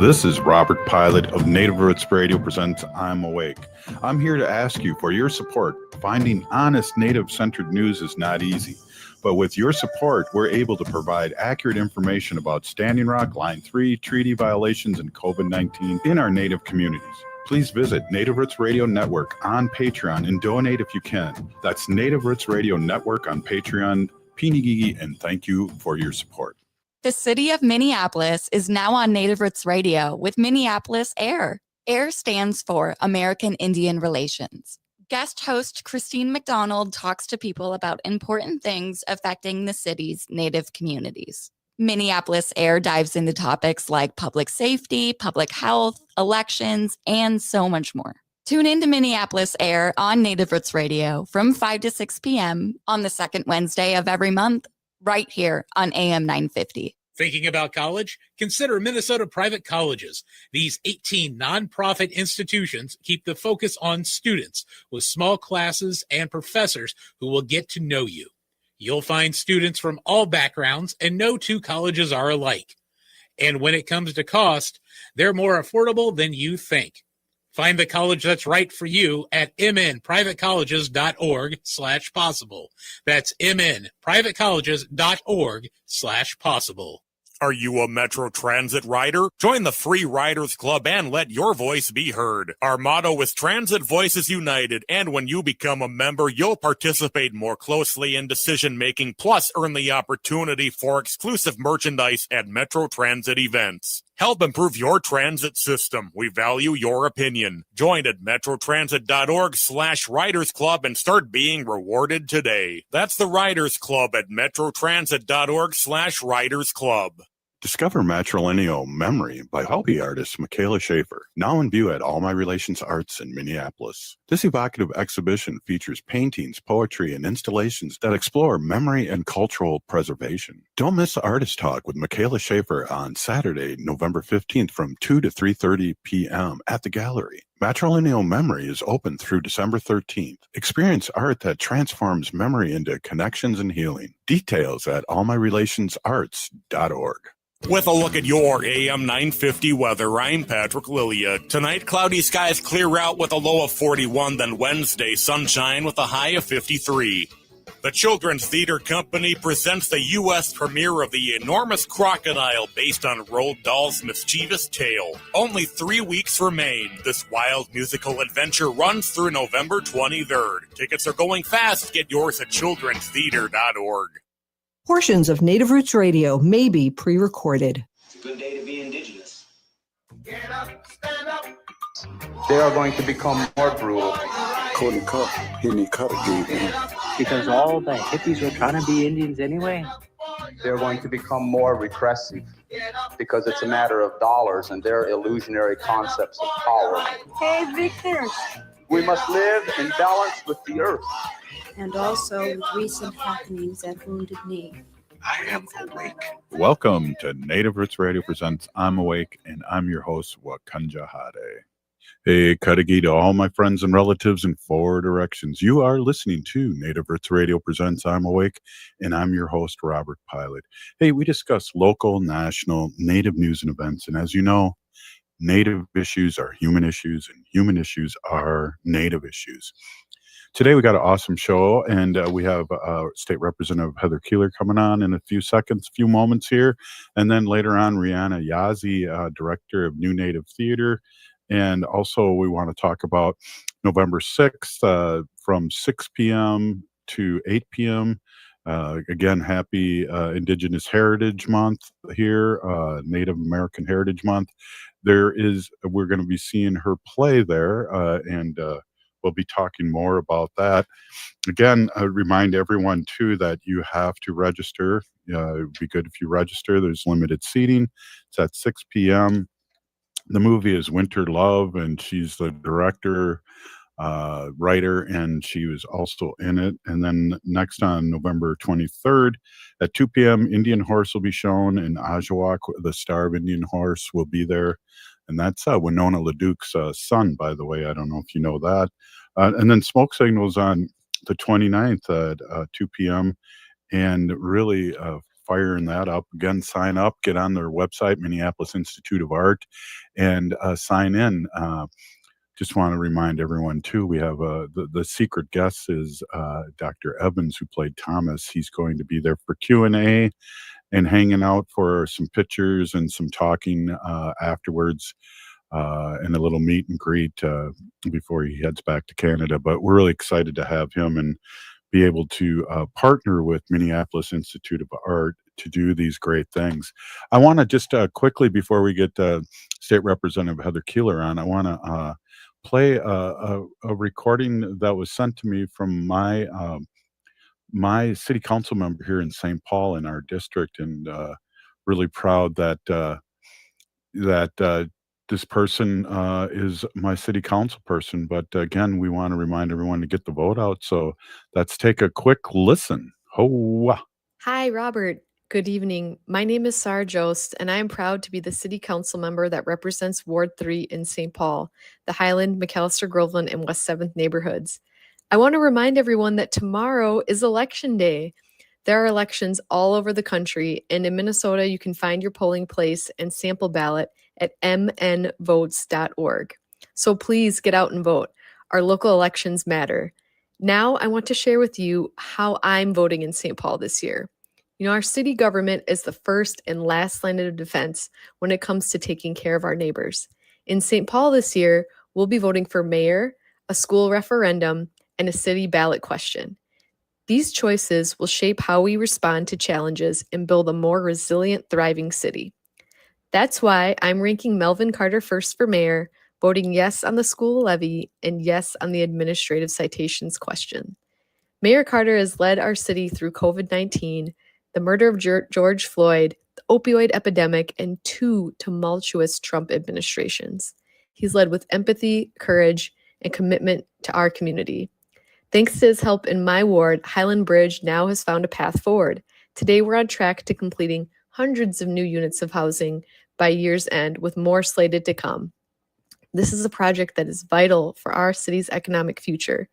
This is Robert Pilot of Native Roots Radio presents I'm Awake. I'm here to ask you for your support. Finding honest Native-centered news is not easy, but with your support, we're able to provide accurate information about Standing Rock, Line 3, treaty violations, and COVID-19 in our Native communities. Please visit Native Roots Radio Network on Patreon and donate if you can. That's Native Roots Radio Network on Patreon. Pinigigi, and thank you for your support. The city of Minneapolis is now on Native Roots Radio with Minneapolis AIR. AIR stands for American Indian Relations. Guest host Christine McDonald talks to people about important things affecting the city's Native communities. Minneapolis AIR dives into topics like public safety, public health, elections, and so much more. Tune in to Minneapolis AIR on Native Roots Radio from 5 to 6 p.m. on the second Wednesday of every month, right here on AM 950. Thinking about college? Consider Minnesota Private Colleges. These 18 nonprofit institutions keep the focus on students with small classes and professors who will get to know you. You'll find students from all backgrounds, and no two colleges are alike. And when it comes to cost, they're more affordable than you think. Find the college that's right for you at mnprivatecolleges.org/possible. That's mnprivatecolleges.org/possible. Are you a Metro Transit rider? Join the free Riders Club and let your voice be heard. Our motto is Transit Voices United, and when you become a member, you'll participate more closely in decision-making, plus earn the opportunity for exclusive merchandise at Metro Transit events. Help improve your transit system. We value your opinion. Join at metrotransit.org/Riders Club and start being rewarded today. That's the Riders Club at metrotransit.org/Riders Club. Discover Matrilineal Memory by Hopi artist Michaela Schaefer, now in view at All My Relations Arts in Minneapolis. This evocative exhibition features paintings, poetry, and installations that explore memory and cultural preservation. Don't miss Artist Talk with Michaela Schaefer on Saturday, November 15th from 2 to 3:30 p.m. at the gallery. Matrilineal Memory is open through December 13th. Experience art that transforms memory into connections and healing. Details at allmyrelationsarts.org. With a look at your AM 950 weather, I'm Patrick Lilia. Tonight, cloudy skies clear out with a low of 41, then Wednesday, sunshine with a high of 53. The Children's Theater Company presents the U.S. premiere of The Enormous Crocodile based on Roald Dahl's mischievous tale. Only 3 weeks remain. This wild musical adventure runs through November 23rd. Tickets are going fast. Get yours at childrenstheater.org. Portions of Native Roots Radio may be pre-recorded. It's a good day to be indigenous. Get up, stand up. They are going to become more brutal. Because all the hippies were trying to be Indians anyway. They're going to become more repressive because it's a matter of dollars and their illusionary concepts of power. Hey, Victor. We must live in balance with the earth. And also with recent happenings at Wounded Knee. I am awake. Welcome to Native Roots Radio presents I'm Awake, and I'm your host, Wakanja Hade. Hey, Kadagi to all my friends and relatives in 4 directions. You are listening to Native Roots Radio presents I'm Awake, and I'm your host, Robert Pilot. Hey, we discuss local, national, Native news and events, and as you know, Native issues are human issues, and human issues are Native issues. Today we got an awesome show, and we have State Representative Heather Keeler coming on in a few moments here. And then later on, Rhiana Yazzie, Director of New Native Theater. And also we want to talk about November 6th from 6 p.m. to 8 p.m. Again, happy Indigenous Heritage Month here, Native American Heritage Month. We're going to be seeing her play there, and we'll be talking more about that. Again, I remind everyone, too, that you have to register. It would be good if you register. There's limited seating. It's at 6 p.m. The movie is Winter Love, and she's the director, writer, and she was also in it. And then next on November 23rd at 2 p.m., Indian Horse will be shown, and Ajawak, the Star of Indian Horse, will be there. And that's Winona LaDuke's son, by the way. I don't know if you know that. And then Smoke Signals on the 29th at 2 p.m. And really firing that up. Again, sign up, get on their website, Minneapolis Institute of Art, and sign in. Just want to remind everyone too, we have the secret guest is Dr. Evans, who played Thomas. He's going to be there for Q&A and hanging out for some pictures and some talking afterwards, and a little meet and greet before he heads back to Canada. But we're really excited to have him and be able to partner with Minneapolis Institute of Art to do these great things. I want to just quickly, before we get State Representative Heather Keeler on, I want to play a recording that was sent to me from my city council member here in St. Paul in our district, and really proud that this person is my city council person. But again, we want to remind everyone to get the vote out. So let's take a quick listen. Ho! Hi, Robert. Good evening. My name is Sarah Jost, and I am proud to be the city council member that represents Ward 3 in St. Paul, the Highland, McAllister, Groveland, and West 7th neighborhoods. I want to remind everyone that tomorrow is Election Day. There are elections all over the country, and in Minnesota, you can find your polling place and sample ballot at mnvotes.org. So please get out and vote. Our local elections matter. Now, I want to share with you how I'm voting in St. Paul this year. You know, our city government is the first and last line of defense when it comes to taking care of our neighbors. In St. Paul this year, we'll be voting for mayor, a school referendum, and a city ballot question. These choices will shape how we respond to challenges and build a more resilient, thriving city. That's why I'm ranking Melvin Carter first for mayor, voting yes on the school levy and yes on the administrative citations question. Mayor Carter has led our city through COVID-19, the murder of George Floyd, the opioid epidemic, and 2 tumultuous Trump administrations. He's led with empathy, courage, and commitment to our community. Thanks to his help in my ward, Highland Bridge now has found a path forward. Today, we're on track to completing hundreds of new units of housing by year's end, with more slated to come. This is a project that is vital for our city's economic future.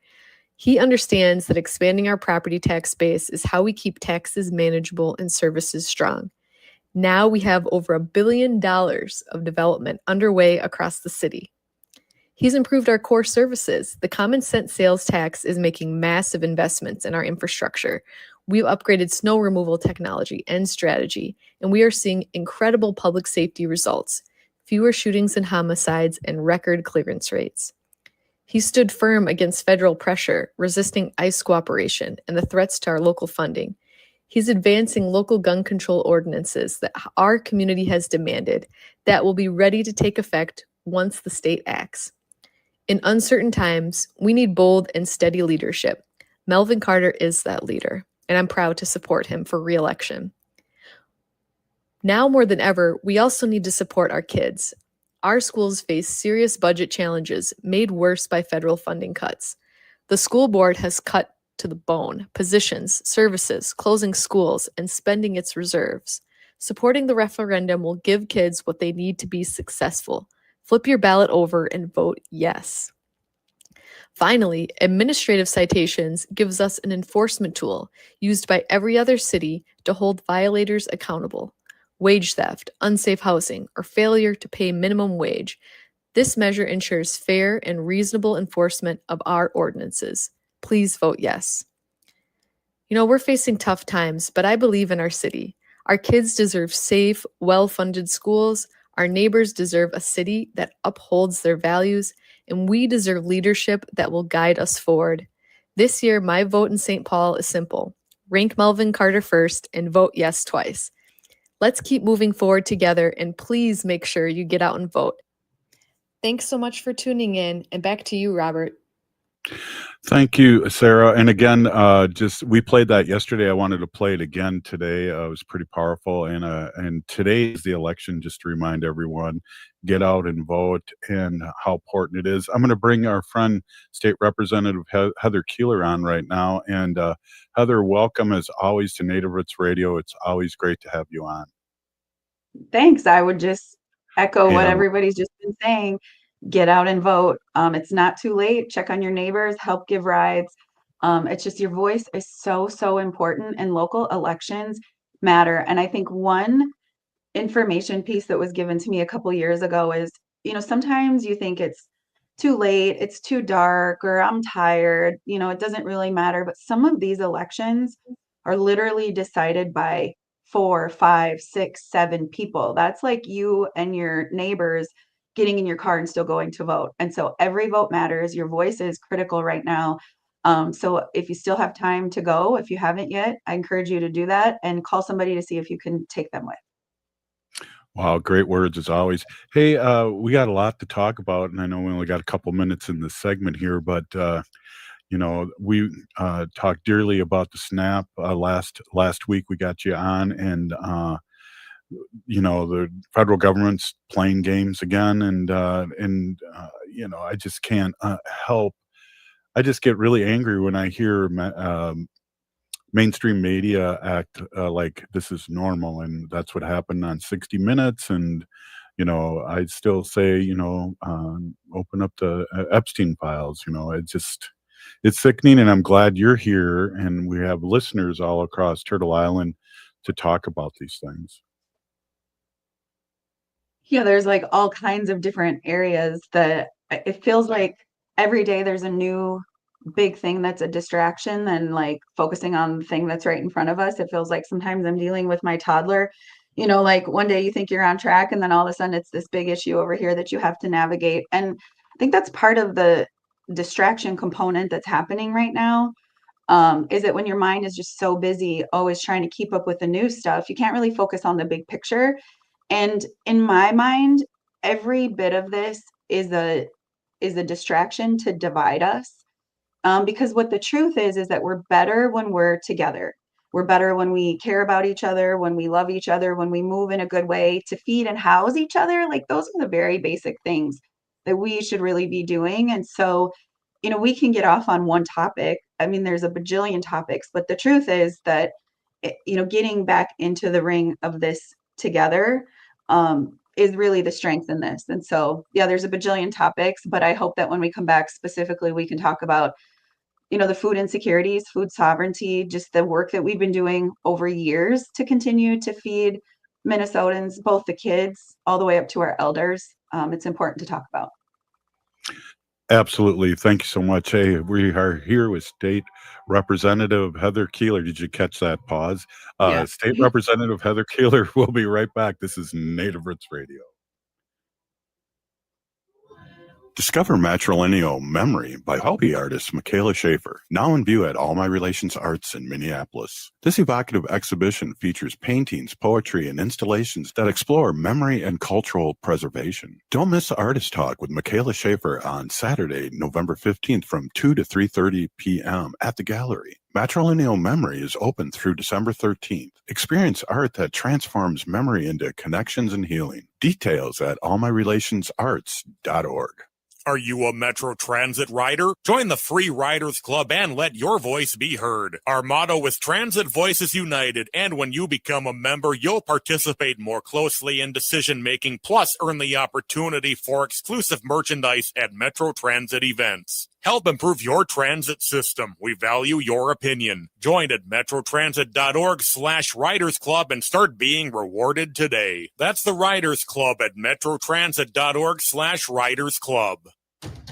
He understands that expanding our property tax base is how we keep taxes manageable and services strong. Now we have over $1 billion of development underway across the city. He's improved our core services. The common sense sales tax is making massive investments in our infrastructure. We've upgraded snow removal technology and strategy, and we are seeing incredible public safety results, fewer shootings and homicides, and record clearance rates. He stood firm against federal pressure, resisting ICE cooperation and the threats to our local funding. He's advancing local gun control ordinances that our community has demanded that will be ready to take effect once the state acts. In uncertain times, we need bold and steady leadership. Melvin Carter is that leader, and I'm proud to support him for re-election. Now more than ever, we also need to support our kids. Our schools face serious budget challenges made worse by federal funding cuts. The school board has cut to the bone positions, services, closing schools, and spending its reserves. Supporting the referendum will give kids what they need to be successful. Flip your ballot over and vote yes. Finally, administrative citations gives us an enforcement tool used by every other city to hold violators accountable. Wage theft, unsafe housing, or failure to pay minimum wage. This measure ensures fair and reasonable enforcement of our ordinances. Please vote yes. You know, we're facing tough times, but I believe in our city. Our kids deserve safe, well-funded schools. Our neighbors deserve a city that upholds their values, and we deserve leadership that will guide us forward. This year, my vote in St. Paul is simple. Rank Melvin Carter first and vote yes twice. Let's keep moving forward together, and please make sure you get out and vote. Thanks so much for tuning in, and back to you, Robert. Thank you, Sarah. And again, we played that yesterday. I wanted to play it again today. It was pretty powerful. And today is the election, just to remind everyone, get out and vote and how important it is. I'm going to bring our friend, State Representative Heather Keeler on right now. And Heather, welcome as always to Native Roots Radio. It's always great to have you on. Thanks. I would just echo what everybody's just been saying. Get out and vote. It's not too late. Check on your neighbors, help give rides. It's just your voice is so important in local elections. matter. And I think one information piece that was given to me a couple years ago is, sometimes you think it's too late, it's too dark, or I'm tired, it doesn't really matter. But some of these elections are literally decided by 4, 5, 6, 7 people. That's like you and your neighbors getting in your car and still going to vote. And so every vote matters. Your voice is critical right now. So if you still have time to go, if you haven't yet, I encourage you to do that and call somebody to see if you can take them with. Wow, great words as always. Hey, we got a lot to talk about, and I know we only got a couple minutes in this segment here, but we talked dearly about the SNAP last week. We got you on, and the federal government's playing games again, and I just can't help. I just get really angry when I hear mainstream media act like this is normal, and that's what happened on 60 Minutes. And I'd still say open up the Epstein files. It's sickening, and I'm glad you're here, and we have listeners all across Turtle Island to talk about these things. Yeah, there's like all kinds of different areas that it feels like every day there's a new big thing that's a distraction and like focusing on the thing that's right in front of us. It feels like sometimes I'm dealing with my toddler, like one day you think you're on track and then all of a sudden it's this big issue over here that you have to navigate. And I think that's part of the distraction component that's happening right now. Is that when your mind is just so busy, always trying to keep up with the new stuff, you can't really focus on the big picture. And in my mind, every bit of this is a distraction to divide us. Because what the truth is that we're better when we're together. We're better when we care about each other, when we love each other, when we move in a good way to feed and house each other. Like those are the very basic things that we should really be doing. And so, we can get off on one topic. I mean, there's a bajillion topics, but the truth is that, getting back into the ring of this together is really the strength in this. And so, yeah, there's a bajillion topics, but I hope that when we come back specifically, we can talk about, the food insecurities, food sovereignty, just the work that we've been doing over years to continue to feed Minnesotans, both the kids all the way up to our elders. It's important to talk about. Absolutely. Thank you so much. Hey, we are here with State Representative Heather Keeler. Did you catch that pause? Yeah. State Representative Heather Keeler will be right back. This is Native Roots Radio. Discover matrilineal memory by Hopi artist Michaela Schaefer, now in view at All My Relations Arts in Minneapolis. This evocative exhibition features paintings, poetry, and installations that explore memory and cultural preservation. Don't miss the Artist Talk with Michaela Schaefer on Saturday, November 15th from 2 to 3:30 p.m. at the gallery. Matrilineal Memory is open through December 13th. Experience art that transforms memory into connections and healing. Details at allmyrelationsarts.org. Are you a Metro Transit rider? Join the free Riders Club and let your voice be heard. Our motto is Transit Voices United, and when you become a member, you'll participate more closely in decision-making, plus earn the opportunity for exclusive merchandise at Metro Transit events. Help improve your transit system. We value your opinion. Join at metrotransit.org/Riders Club and start being rewarded today. That's the Riders Club at metrotransit.org/Riders Club.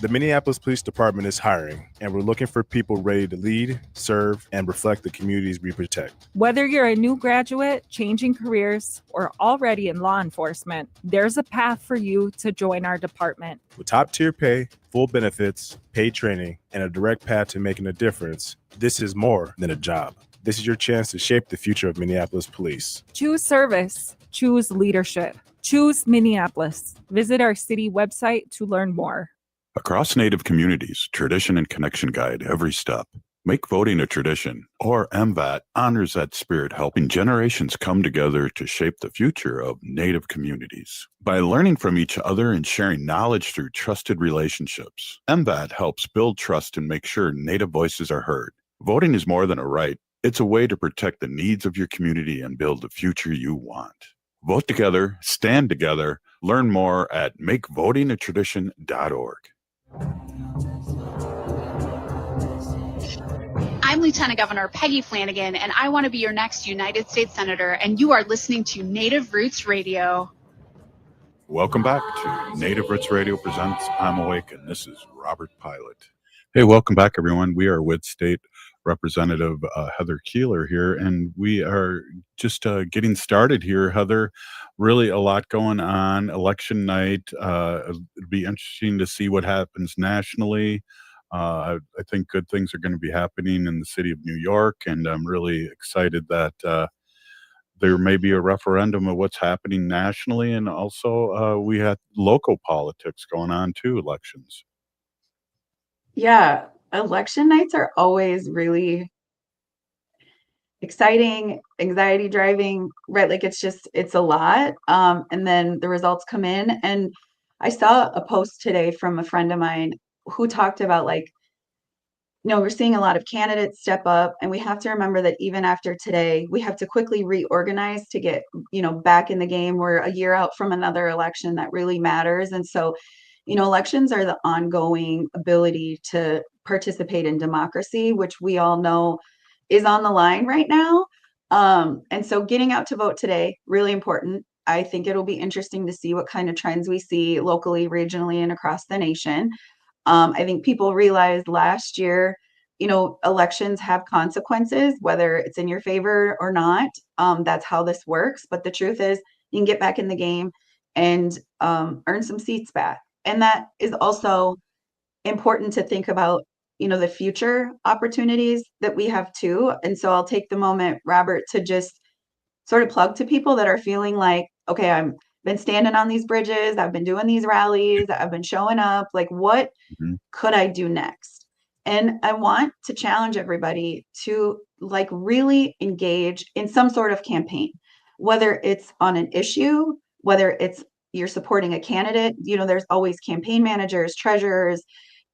The Minneapolis Police Department is hiring, and we're looking for people ready to lead, serve, and reflect the communities we protect. Whether you're a new graduate, changing careers, or already in law enforcement, there's a path for you to join our department. With top-tier pay, full benefits, paid training, and a direct path to making a difference, this is more than a job. This is your chance to shape the future of Minneapolis Police. Choose service. Choose leadership. Choose Minneapolis. Visit our city website to learn more. Across Native communities, Tradition and Connection guide every step. Make voting a tradition, or MVAT honors that spirit, helping generations come together to shape the future of Native communities. By learning from each other and sharing knowledge through trusted relationships, MVAT helps build trust and make sure Native voices are heard. Voting is more than a right. It's a way to protect the needs of your community and build the future you want. Vote together, stand together, learn more at makevotingatradition.org. I'm I'm Lieutenant Governor Peggy Flanagan, and I want to be your next United States Senator, and you are listening to Native Roots Radio. Welcome back to Native Roots Radio presents I'm Awake, and this is Robert Pilot. Hey, welcome back, everyone. We are with State Representative Heather Keeler here, and we are just getting started here. Heather, really a lot going on. Election night. It'll be interesting to see what happens nationally. I think good things are going to be happening in the city of New York, and I'm really excited that there may be a referendum of what's happening nationally, and also we had local politics going on too, elections. Yeah, election nights are always really exciting, anxiety driving, right? Like it's a lot. And then the results come in. And I saw a post today from a friend of mine who talked about like, we're seeing a lot of candidates step up, and we have to remember that even after today, we have to quickly reorganize to get, back in the game. We're a year out from another election that really matters. And so, elections are the ongoing ability to participate in democracy, which we all know is on the line right now. And so getting out to vote today, really important. I think it'll be interesting to see what kind of trends we see locally, regionally, and across the nation. I think people realized last year, elections have consequences, whether it's in your favor or not. That's how this works. But the truth is, you can get back in the game and earn some seats back. And that is also important to think about, the future opportunities that we have too. And so I'll take the moment, Robert, to just sort of plug to people that are feeling like, okay, I've been standing on these bridges, I've been doing these rallies, I've been showing up, like what could I do next? And I want to challenge everybody to like really engage in some sort of campaign, whether it's on an issue, whether it's you're supporting a candidate, there's always campaign managers, treasurers,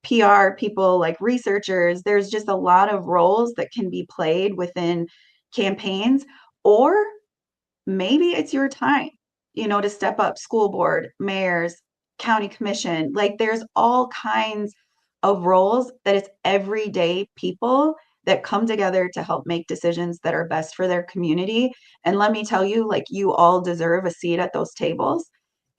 PR people, like researchers. There's just a lot of roles that can be played within campaigns, or maybe it's your time, to step up. School board, mayors, county commission, like there's all kinds of roles that it's everyday people that come together to help make decisions that are best for their community. And let me tell you, like you all deserve a seat at those tables.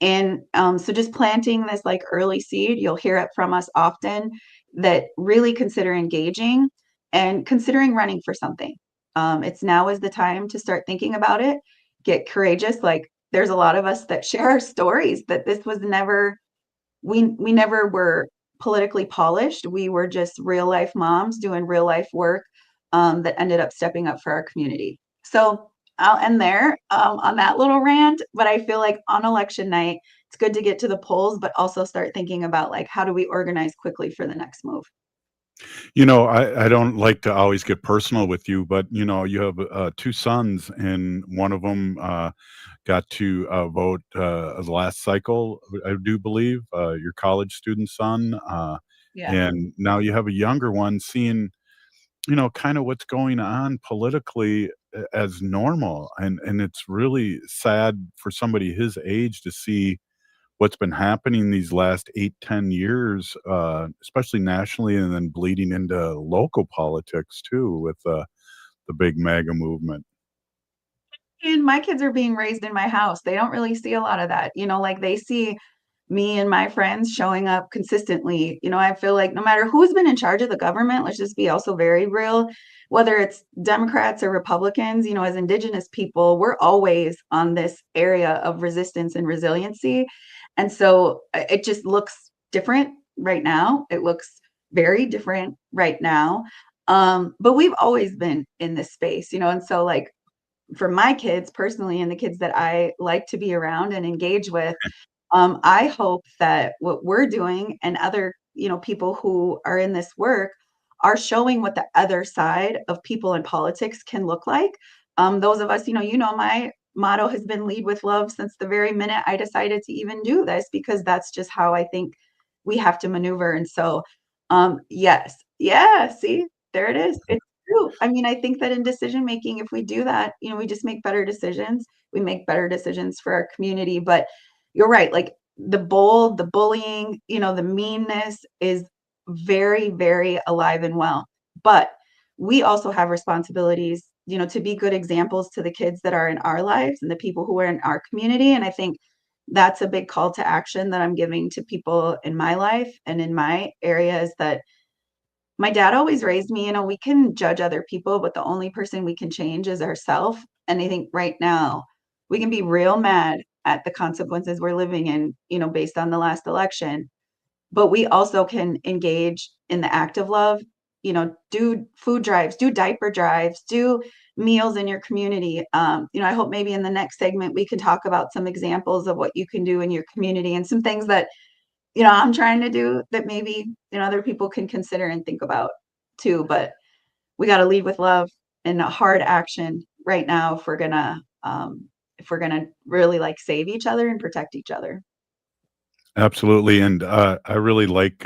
And so just planting this like early seed, you'll hear it from us often, that really consider engaging and considering running for something. It's now is the time to start thinking about it. Get courageous. Like there's a lot of us that share our stories that this was never, we never were politically polished. We were just real life moms doing real life work that ended up stepping up for our community. So I'll end there on that little rant, but I feel like on election night, it's good to get to the polls, but also start thinking about like, how do we organize quickly for the next move? I don't like to always get personal with you, but you have two sons, and one of them got to vote the last cycle, I do believe, your college student son. Yeah. And now you have a younger one seeing, kind of what's going on politically as normal. And it's really sad for somebody his age to see what's been happening these last 8-10 years, especially nationally, and then bleeding into local politics too with the big MAGA movement. And my kids are being raised in my house. They don't really see a lot of that, like they see me and my friends showing up consistently. I feel like no matter who's been in charge of the government, let's just be also very real, whether it's Democrats or Republicans, as Indigenous people, we're always on this area of resistance and resiliency. And so it just looks different right now. It looks very different right now. But we've always been in this space, and so like for my kids personally, and the kids that I like to be around and engage with, I hope that what we're doing and other, people who are in this work are showing what the other side of people in politics can look like. Those of us, my motto has been lead with love since the very minute I decided to even do this, because that's just how I think we have to maneuver. And so, yes, yeah, see, there it is. It's true. I mean, I think that in decision making, if we do that, we just make better decisions. We make better decisions for our community. But you're right, like the bullying, the meanness is very, very alive and well. But we also have responsibilities, to be good examples to the kids that are in our lives and the people who are in our community. And I think that's a big call to action that I'm giving to people in my life and in my area, is that my dad always raised me, we can judge other people, but the only person we can change is ourselves. And I think right now we can be real mad at the consequences we're living in, based on the last election. But we also can engage in the act of love, do food drives, do diaper drives, do meals in your community. I hope maybe in the next segment we can talk about some examples of what you can do in your community and some things that I'm trying to do that maybe other people can consider and think about too. But we got to lead with love and a hard action right now if we're gonna really like save each other and protect each other. Absolutely. And I really like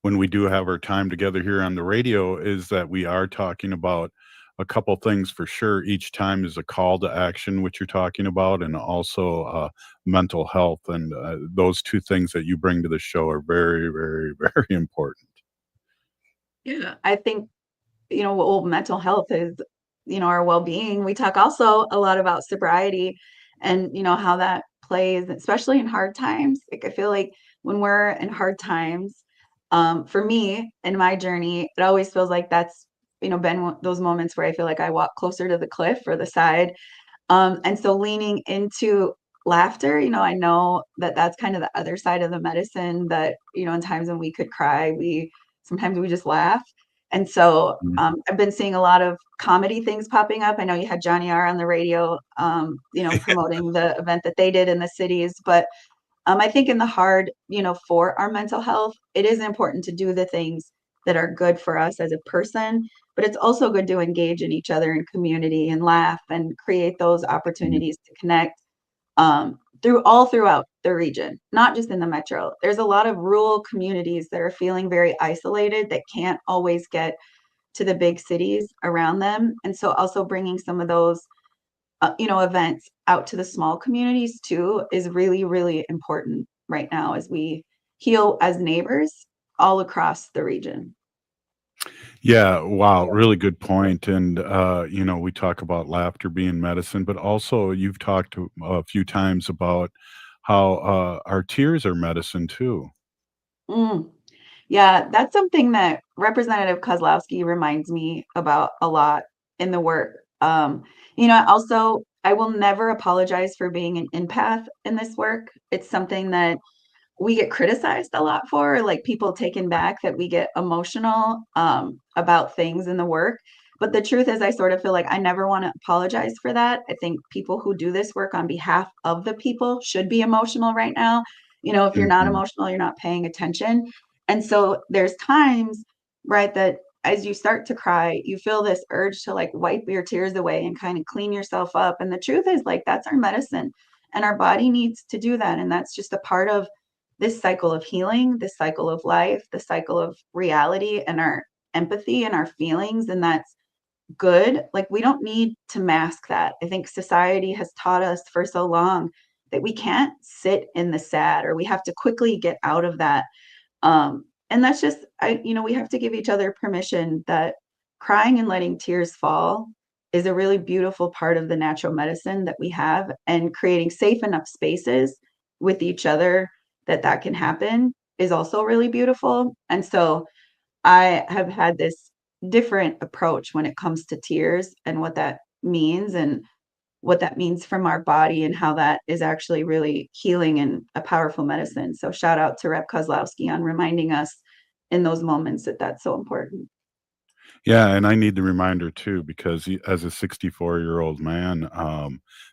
when we do have our time together here on the radio, is that we are talking about a couple things for sure. Each time is a call to action, which you're talking about, and also mental health. And those two things that you bring to the show are very, very, very important. Yeah, I think, mental health is, our well-being. We talk also a lot about sobriety and, how that plays, especially in hard times. Like, I feel like when we're in hard times, for me in my journey, it always feels like that's, been those moments where I feel like I walk closer to the cliff or the side. And so leaning into laughter, I know that that's kind of the other side of the medicine, that, in times when we could cry, sometimes we just laugh. And so I've been seeing a lot of comedy things popping up. I know you had Johnny R on the radio, promoting the event that they did in the cities. But I think in the hard, for our mental health, it is important to do the things that are good for us as a person, but it's also good to engage in each other in community and laugh and create those opportunities to connect throughout the region, not just in the metro. There's a lot of rural communities that are feeling very isolated, that can't always get to the big cities around them. And so also bringing some of those, events out to the small communities too is really, really important right now as we heal as neighbors all across the region. Yeah, wow, really good point. And we talk about laughter being medicine, but also you've talked a few times about how our tears are medicine too. Mm. Yeah, that's something that Representative Kozlowski reminds me about a lot in the work. Also, I will never apologize for being an empath in this work. It's something that we get criticized a lot for, like people taken back that we get emotional about things in the work. But the truth is, I sort of feel like I never want to apologize for that. I think people who do this work on behalf of the people should be emotional right now. If you're not Mhm. emotional, you're not paying attention. And so there's times, right, that as you start to cry, you feel this urge to like wipe your tears away and kind of clean yourself up. And the truth is, like, that's our medicine, and our body needs to do that. And that's just a part of this cycle of healing, this cycle of life, the cycle of reality and our empathy and our feelings. And that's good. Like, we don't need to mask that. I think society has taught us for so long that we can't sit in the sad, or we have to quickly get out of that. And that's just, we have to give each other permission that crying and letting tears fall is a really beautiful part of the natural medicine that we have, and creating safe enough spaces with each other that can happen is also really beautiful. And so I have had this different approach when it comes to tears and what that means, and what that means from our body, and how that is actually really healing and a powerful medicine. So shout out to Rep Kozlowski on reminding us in those moments that that's so important. Yeah, and I need the reminder too, because as a 64-year-old man,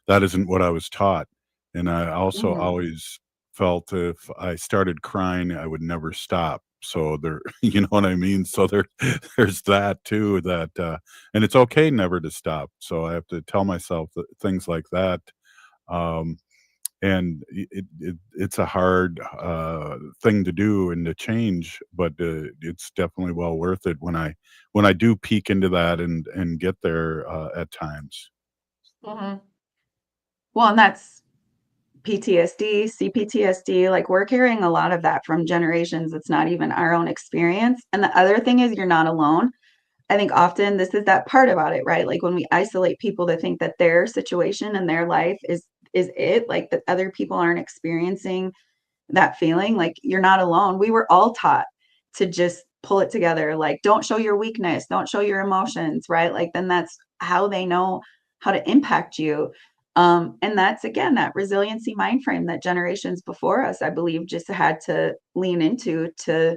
that isn't what I was taught. And I also Mhm. always felt if I started crying, I would never stop. So there, you know what I mean? So there's that too, and it's okay never to stop. So I have to tell myself that things like that. Um, and it's a hard thing to do and to change, but it's definitely well worth it when I do peek into that and get there at times. Mhm. Well, and that's PTSD, CPTSD, like we're carrying a lot of that from generations. It's not even our own experience. And the other thing is, you're not alone. I think often this is that part about it, right? Like when we isolate people to think that their situation and their life is it, like that other people aren't experiencing that feeling, like you're not alone. We were all taught to just pull it together, like don't show your weakness, don't show your emotions, right? Like then that's how they know how to impact you. And that's again that resiliency mind frame that generations before us, I believe, just had to lean into to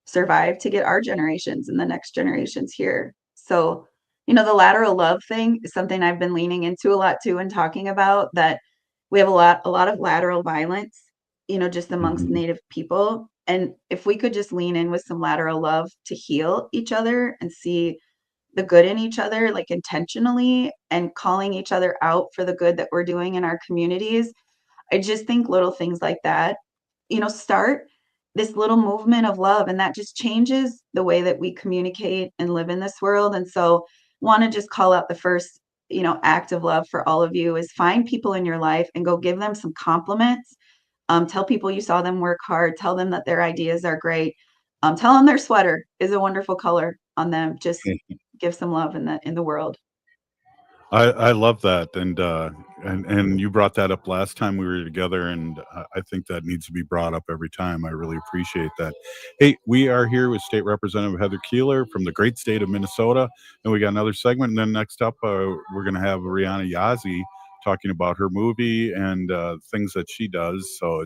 survive, to get our generations and the next generations here. So, the lateral love thing is something I've been leaning into a lot too, and talking about that we have a lot of lateral violence, just amongst Native people. And if we could just lean in with some lateral love to heal each other and see the good in each other, like intentionally, and calling each other out for the good that we're doing in our communities. I just think little things like that, start this little movement of love, and that just changes the way that we communicate and live in this world. And so want to just call out the first, act of love for all of you is find people in your life and go give them some compliments. Tell people you saw them work hard. Tell them that their ideas are great. Tell them their sweater is a wonderful color on them. Just give some love in the world. I love that, and you brought that up last time we were together, and I think that needs to be brought up every time. I really appreciate that. Hey, we are here with State Representative Heather Keeler from the great state of Minnesota, and we got another segment. And then next up, we're going to have Rhiana Yazzie talking about her movie and things that she does. So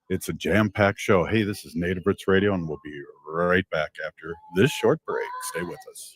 it's a jam-packed show. Hey, this is Native Roots Radio, and we'll be right back after this short break. Stay with us.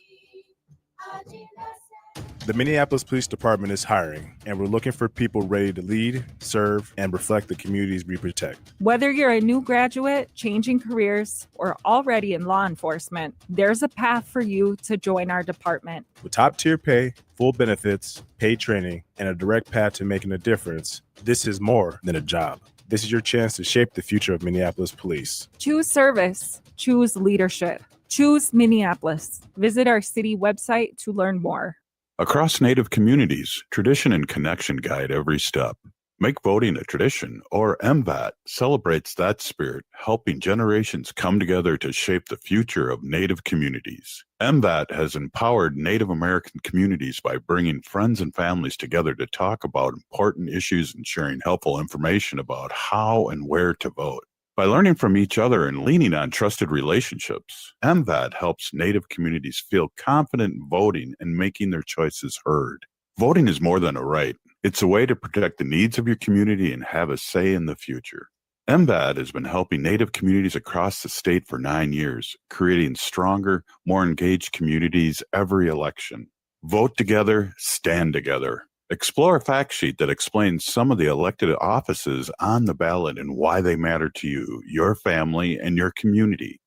The Minneapolis Police Department is hiring, and we're looking for people ready to lead, serve, and reflect the communities we protect. Whether you're a new graduate, changing careers, or already in law enforcement, there's a path for you to join our department. With top-tier pay, full benefits, paid training, and a direct path to making a difference, this is more than a job. This is your chance to shape the future of Minneapolis police. Choose service. Choose leadership. Choose Minneapolis. Visit our city website to learn more. Across Native communities, tradition and connection guide every step. Make voting a tradition, or MVAT celebrates that spirit, helping generations come together to shape the future of Native communities. MVAT has empowered Native American communities by bringing friends and families together to talk about important issues and sharing helpful information about how and where to vote. By learning from each other and leaning on trusted relationships, MVAT helps Native communities feel confident in voting and making their choices heard. Voting is more than a right. It's a way to protect the needs of your community and have a say in the future. MVAT has been helping Native communities across the state for 9 years, creating stronger, more engaged communities every election. Vote together, stand together. Explore a fact sheet that explains some of the elected offices on the ballot and why they matter to you, your family, and your community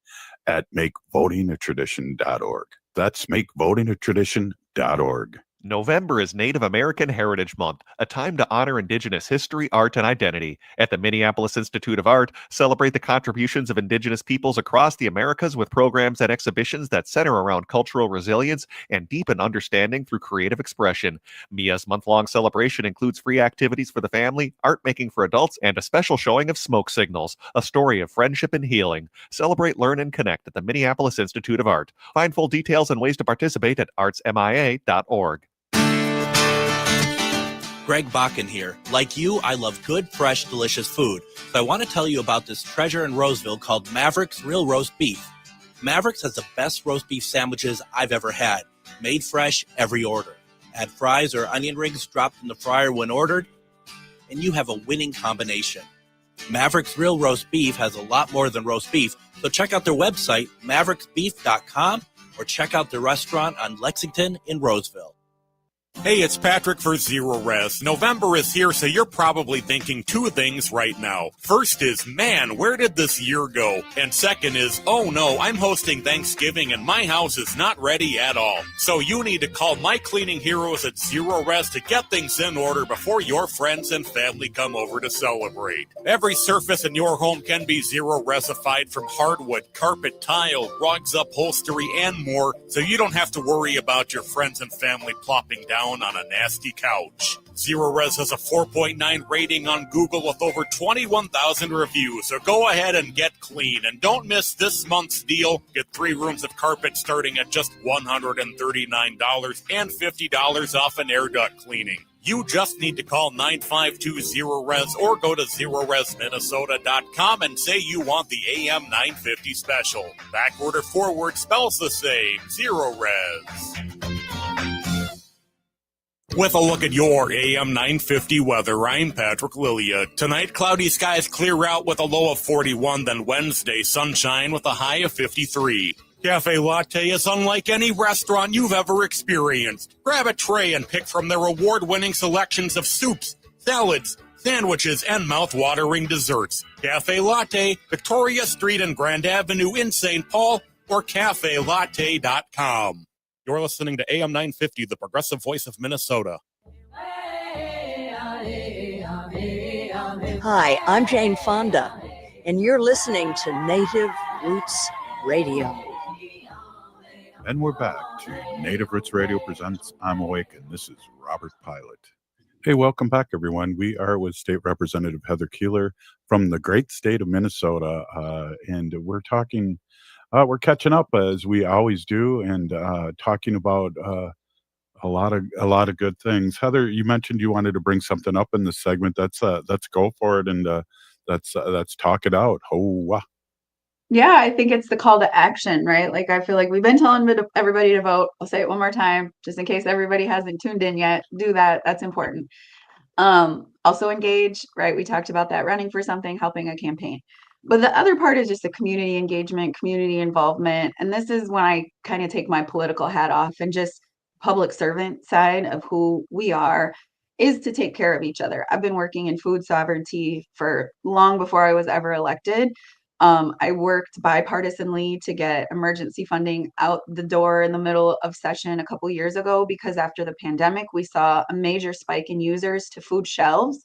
at makevotingatradition.org. That's makevotingatradition.org. November is Native American Heritage Month, a time to honor Indigenous history, art, and identity. At the Minneapolis Institute of Art, celebrate the contributions of Indigenous peoples across the Americas with programs and exhibitions that center around cultural resilience and deepen understanding through creative expression. MIA's month-long celebration includes free activities for the family, art making for adults, and a special showing of Smoke Signals, a story of friendship and healing. Celebrate, learn, and connect at the Minneapolis Institute of Art. Find full details and ways to participate at artsmia.org. Greg Bakken here. Like you, I love good, fresh, delicious food. So I want to tell you about this treasure in Roseville called Maverick's Real Roast Beef. Maverick's has the best roast beef sandwiches I've ever had. Made fresh, every order. Add fries or onion rings dropped in the fryer when ordered, and you have a winning combination. Maverick's Real Roast Beef has a lot more than roast beef, so check out their website, mavericksbeef.com, or check out their restaurant on Lexington in Roseville. Hey, it's Patrick for Zero Res. November is here, so you're probably thinking two things right now. First is, man, where did this year go? And second is, oh no, I'm hosting Thanksgiving and my house is not ready at all. So you need to call my cleaning heroes at Zero Res to get things in order before your friends and family come over to celebrate. Every surface in your home can be Zero Resified, from hardwood, carpet, tile, rugs, upholstery, and more, so you don't have to worry about your friends and family plopping down down on a nasty couch. Zero Res has a 4.9 rating on Google with over 21,000 reviews, so go ahead and get clean. And don't miss this month's deal. Get 3 rooms of carpet starting at just $139 and $50 off an air duct cleaning. You just need to call 952-0RES or go to zeroresminnesota.com and say you want the AM 950 special. Backward or forward spells the same. Zero Res. With a look at your AM 950 weather, I'm Patrick Lilia. Tonight, cloudy skies clear out with a low of 41, then Wednesday, sunshine with a high of 53. Cafe Latte is unlike any restaurant you've ever experienced. Grab a tray and pick from their award-winning selections of soups, salads, sandwiches, and mouth-watering desserts. Cafe Latte, Victoria Street and Grand Avenue in St. Paul, or cafelatte.com. You're listening to AM 950, the progressive voice of Minnesota. Hi, I'm Jane Fonda, and you're listening to Native Roots Radio. And we're back to Native Roots Radio presents I'm Awake, and this is Robert Pilot. Hey, welcome back, everyone. We are with State Representative Heather Keeler from the great state of Minnesota, and we're talking. We're catching up as we always do, and talking about a lot of good things. Heather, you mentioned you wanted to bring something up in this segment. Let's go for it, and let's talk it out. Yeah, I think it's the call to action, right? Like, I feel like we've been telling everybody to vote. I'll say it one more time, just in case everybody hasn't tuned in yet. Do that. That's important. Also engage, right? We talked about that, running for something, helping a campaign. But the other part is just the community engagement, community involvement. And this is when I kind of take my political hat off and just public servant side of who we are is to take care of each other. I've been working in food sovereignty for long before I was ever elected. I worked bipartisanly to get emergency funding out the door in the middle of session a couple years ago, because after the pandemic, we saw a major spike in users to food shelves.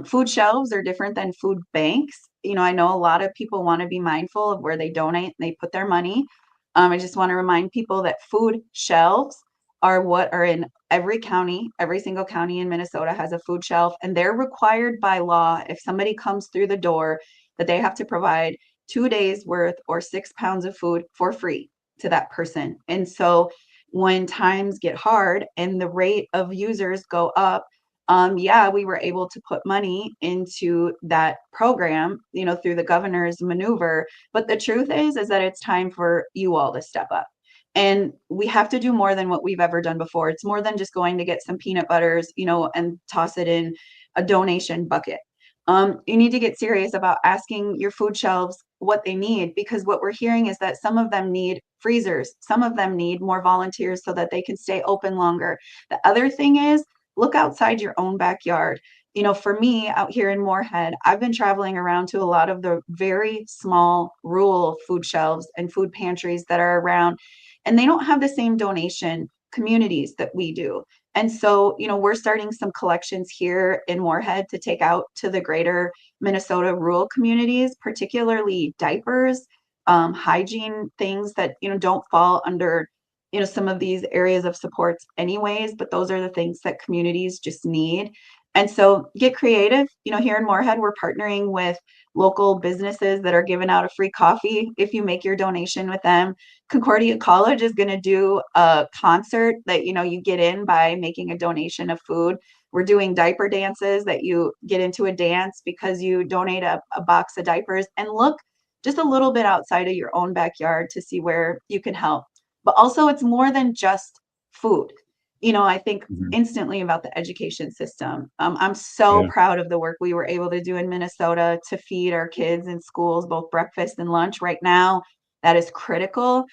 Food shelves are different than food banks. You know, I know a lot of people want to be mindful of where they donate and they put their money. I just want to remind people that food shelves are what are in every county. Every single county in Minnesota has a food shelf, and they're required by law, if somebody comes through the door, that they have to provide 2 days worth or 6 pounds of food for free to that person. And so when times get hard and the rate of users go up, we were able to put money into that program, you know, through the governor's maneuver. But the truth is that it's time for you all to step up. And we have to do more than what we've ever done before. It's more than just going to get some peanut butters, you know, and toss it in a donation bucket. You need to get serious about asking your food shelves what they need, because what we're hearing is that some of them need freezers. Some of them need more volunteers so that they can stay open longer. The other thing is, look outside your own backyard. You know, for me out here in Moorhead, I've been traveling around to a lot of the very small rural food shelves and food pantries that are around, and they don't have the same donation communities that we do. And so, you know, we're starting some collections here in Moorhead to take out to the greater Minnesota rural communities, particularly diapers, hygiene things that, you know, don't fall under, you know, some of these areas of supports anyways, but those are the things that communities just need. And so get creative. You know, here in Moorhead, we're partnering with local businesses that are giving out a free coffee if you make your donation with them. Concordia College is going to do a concert that, you know, you get in by making a donation of food. We're doing diaper dances that you get into a dance because you donate a box of diapers. And look just a little bit outside of your own backyard to see where you can help. But also, it's more than just food. You know, I think instantly about the education system. I'm so proud of the work we were able to do in Minnesota to feed our kids in schools, both breakfast and lunch. Right now, that is critical.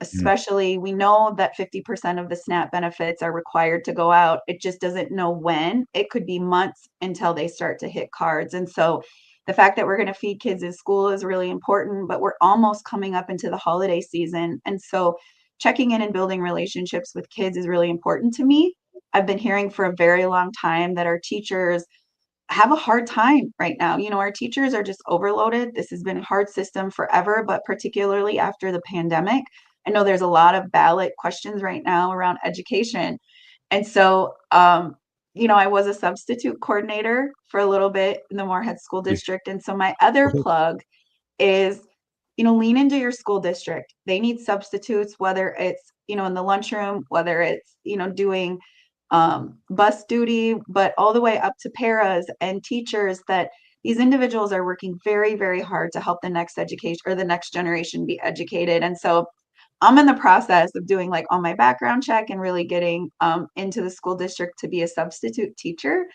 Especially, we know that 50% of the SNAP benefits are required to go out. It just doesn't know when. It could be months until they start to hit cards. And so the fact that we're going to feed kids in school is really important, but we're almost coming up into the holiday season. And so checking in and building relationships with kids is really important to me. I've been hearing for a very long time that our teachers have a hard time right now. You know, our teachers are just overloaded. This has been a hard system forever, but particularly after the pandemic. I know there's a lot of ballot questions right now around education. And so, I was a substitute coordinator for a little bit in the Moorhead School District. And so my other plug is, lean into your school district. They need substitutes, whether it's, in the lunchroom, whether it's, doing bus duty, but all the way up to paras and teachers, that these individuals are working very, very hard to help the next education or the next generation be educated. And so I'm in the process of doing like all my background check and really getting into the school district to be a substitute teacher.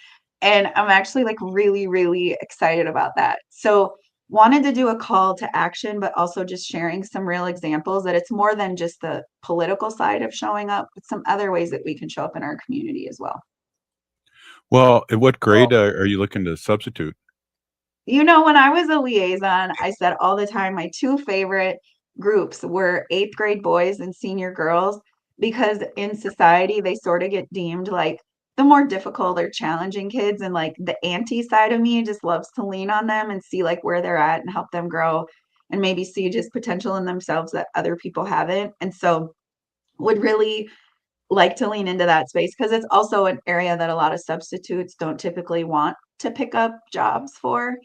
And I'm actually like really, really excited about that. So wanted to do a call to action, but also just sharing some real examples that it's more than just the political side of showing up, but some other ways that we can show up in our community as well. Well, at what grade are you looking to substitute? When I was a liaison, I said all the time, my two favorite groups were 8th grade boys and senior girls, because in society, they sort of get deemed like the more difficult or challenging kids. And like the anti side of me just loves to lean on them and see like where they're at and help them grow and maybe see just potential in themselves that other people haven't. And so would really like to lean into that space, because it's also an area that a lot of substitutes don't typically want to pick up jobs for.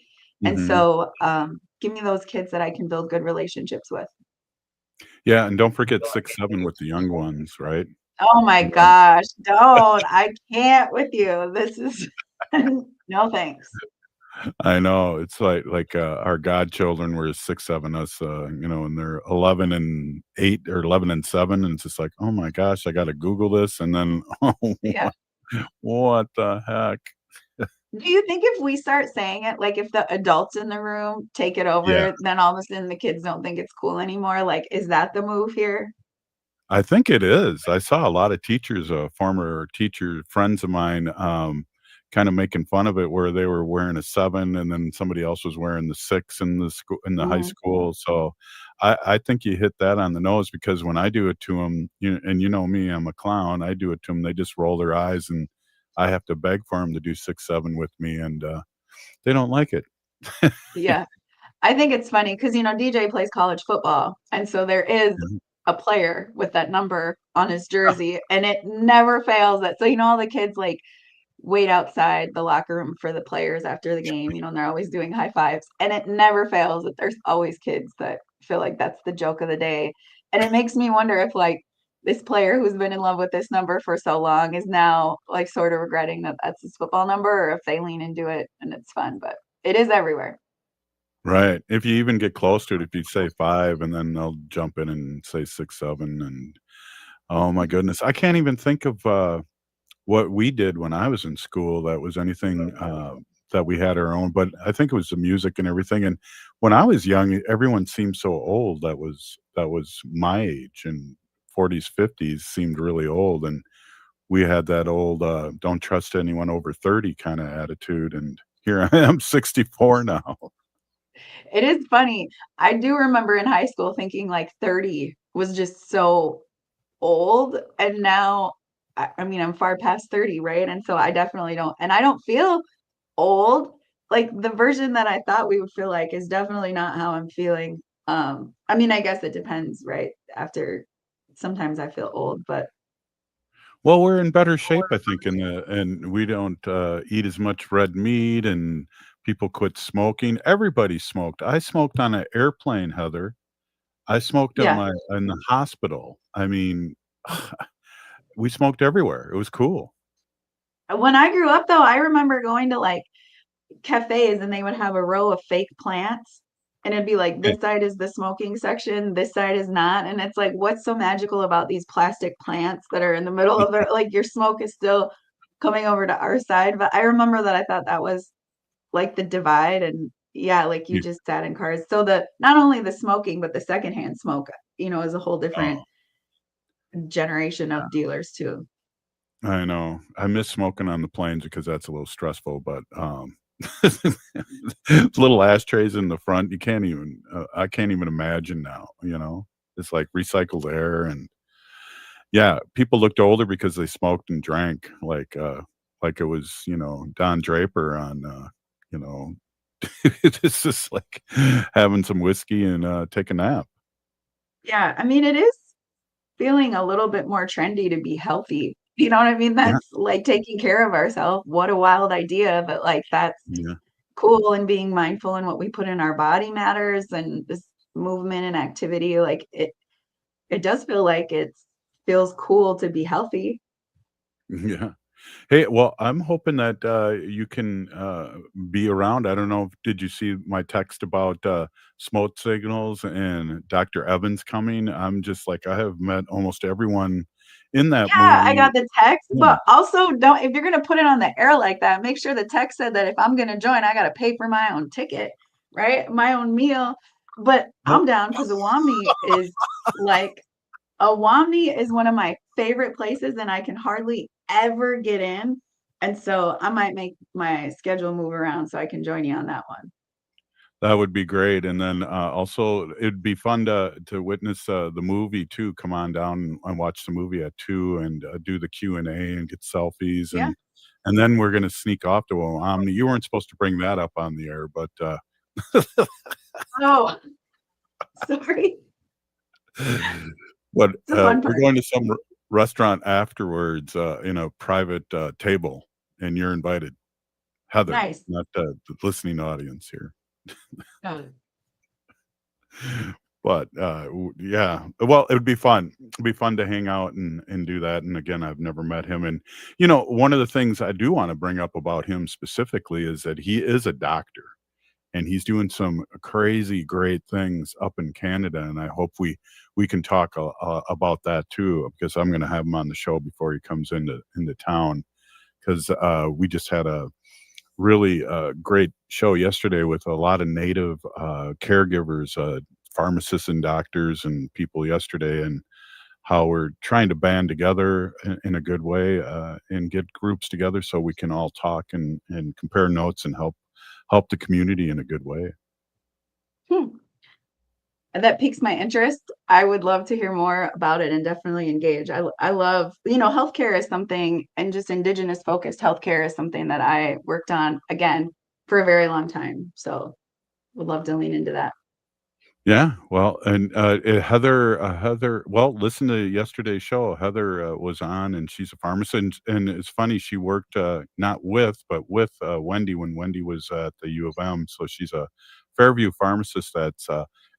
And Mhm. so give me those kids that I can build good relationships with. Yeah, and don't forget 6, 7 with the young ones, right? Oh my You know? gosh, don't. I can't with you. This is no thanks. I know. It's like, our godchildren were 6, 7, us, and they're 11 and 8 or 11 and 7, and it's just like, "Oh my gosh, I gotta Google this," and then, "Oh, Yeah. what the heck?" Do you think if we start saying it, like if the adults in the room take it Yeah. over, then all of a sudden the kids don't think it's cool anymore? Like, is that the move here? I think it is. I saw a lot of teachers, former teacher friends of mine, kinda making fun of it, where they were wearing a 7 and then somebody else was wearing the 6 in the high Mhm. school. So I think you hit that on the nose, because when I do it to them, and you know me, I'm a clown, I do it to them, they just roll their eyes, and I have to beg for them to do 6, 7 with me, and, they don't like it. Yeah. I think it's funny because, DJ plays college football. And so there is Mhm. a player with that number on his jersey, and it never fails that. So, all the kids like wait outside the locker room for the players after the game, and they're always doing high fives. And it never fails that there's always kids that feel like that's the joke of the day. And it makes me wonder if like this player who's been in love with this number for so long is now like sort of regretting that that's his football number, or if they lean into it and it's fun, but it is everywhere. Right. If you even get close to it, if you say 5, and then they'll jump in and say 6, 7, and oh my goodness. I can't even think of, what we did when I was in school that was anything, that we had our own, but I think it was the music and everything. And when I was young, everyone seemed so old that was my age, and 40s, 50s seemed really old, and we had that old, "Don't trust anyone over 30" kinda attitude, and here I am, 64 now. It is funny. I do remember in high school thinking like 30 was just so old. And now, I mean, I'm far past 30, right? And so I definitely don't, and I don't feel old. Like the version that I thought we would feel like is definitely not how I'm feeling. I mean, I guess it depends, right? After sometimes I feel old, but Well, we're in better shape, I think, and we don't, eat as much red meat, and people quit smoking. Everybody smoked. I smoked on an airplane, Heather. I smoked yeah. in the hospital. I mean, we smoked everywhere. It was cool. When I grew up though, I remember going to like cafes and they would have a row of fake plants, and it'd be like Yeah. this side is the smoking section, this side is not. And it's like, what's so magical about these plastic plants that are in the middle of it? Like your smoke is still coming over to our side. But I remember that I thought that was like the divide. And yeah, like you Yeah. just sat in cars. So the not only the smoking, but the secondhand smoke, is a whole different Oh, generation of dealers too. I know. I miss smoking on the planes because that's a little stressful, but, little ashtrays in the front, I can't even imagine now, you know? It's like recycled air, and yeah, people looked older because they smoked and drank like it was, Don Draper on, you know, it's just like having some whiskey and, take a nap. Yeah, I mean, it is feeling a little bit more trendy to be healthy. You know what I mean? That's like taking care of ourselves. What a wild idea, but like that's Yeah. cool, and being mindful in what we put in our body matters, and this movement and activity, like it does feel like it feels cool to be healthy. Yeah. Hey, well, I'm hoping that you can be around. I don't know. Did you see my text about smoke signals and Dr. Evans coming? I'm just like, I have met almost everyone in that Yeah, I movie. got the text, Yeah. but also don't, if you're gonna put it on the air like that, make sure the text said that if I'm gonna join, I gotta pay for my own ticket, right? My own meal. But Nope. I'm down because Awamni is one of my favorite places, and I can hardly ever get in. And so I might make my schedule move around so I can join you on that one. That would be great, and then, also, it'd be fun to witness, the movie too. Come on down and watch the movie at 2 and, do the Q&A and get selfies, Yeah. and then we're gonna sneak off to Omni. You weren't supposed to bring that up on the air, but, Oh, sorry. but, It's the fun we're part. going to some restaurant afterwards, in a private, table, and you're invited. Heather, Nice. not the listening audience here. Got it. But, yeah. Well, it would be fun. It'd be fun to hang out and do that, and again, I've never met him, and, one of the things I do wanna bring up about him specifically is that he is a doctor, and he's doing some crazy great things up in Canada, and I hope we can talk about that too, because I'm gonna have him on the show before he comes into town, 'cause, we just had a really great show yesterday with a lot of native caregivers, pharmacists and doctors and people yesterday, and how we're trying to band together in a good way and get groups together so we can all talk and compare notes and help the community in a good way. Hmm. And that piques my interest. I would love to hear more about it and definitely engage. I love, healthcare is something, and just Indigenous focused healthcare is something that I worked on again for a very long time. So would love to lean into that. Yeah, well, and Heather, well, listen to yesterday's show. Heather was on, and she's a pharmacist, and it's funny. She worked not with, but with Wendy when Wendy was at the U of M. So she's a Fairview pharmacist that's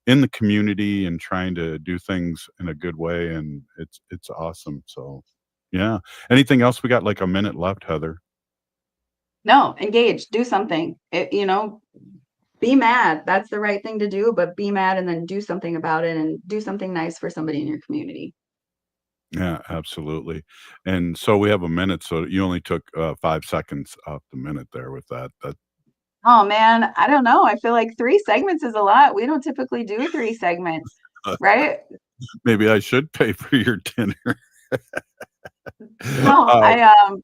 in the community and trying to do things in a good way, and it's awesome. So, yeah. Anything else? We got like a minute left, Heather. No, engage, do something. Be mad. That's the right thing to do, but be mad and then do something about it, and do something nice for somebody in your community. Yeah, absolutely. And so we have a minute, so you only took 5 seconds off the minute there with that. Oh man, I don't know. I feel like 3 segments is a lot. We don't typically do 3 segments, right? Maybe I should pay for your dinner. No, Uh,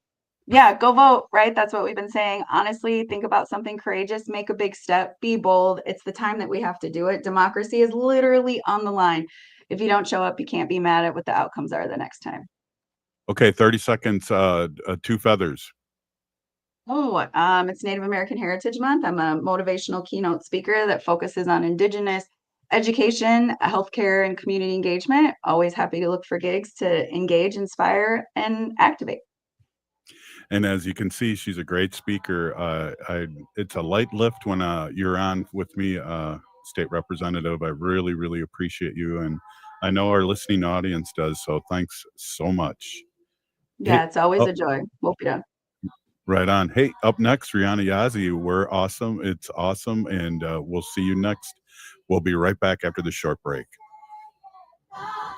yeah, go vote, right? That's what we've been saying. Honestly, think about something courageous, make a big step, be bold. It's the time that we have to do it. Democracy is literally on the line. If you don't show up, you can't be mad at what the outcomes are the next time. okay, 30 seconds, 2 feathers. Oh, it's Native American Heritage Month. I'm a motivational keynote speaker that focuses on Indigenous education, healthcare, and community engagement. Always happy to look for gigs to engage, inspire, and activate. And as you can see, she's a great speaker. It's a light lift when you're on with me, State Representative. I really, really appreciate you, and I know our listening audience does. So thanks so much. Yeah, Hey, it's always oh, a joy. We'll be done. right on. Hey, up next, Rhiana Yazzie. We're awesome. It's awesome, and we'll see you next. We'll be right back after the short break.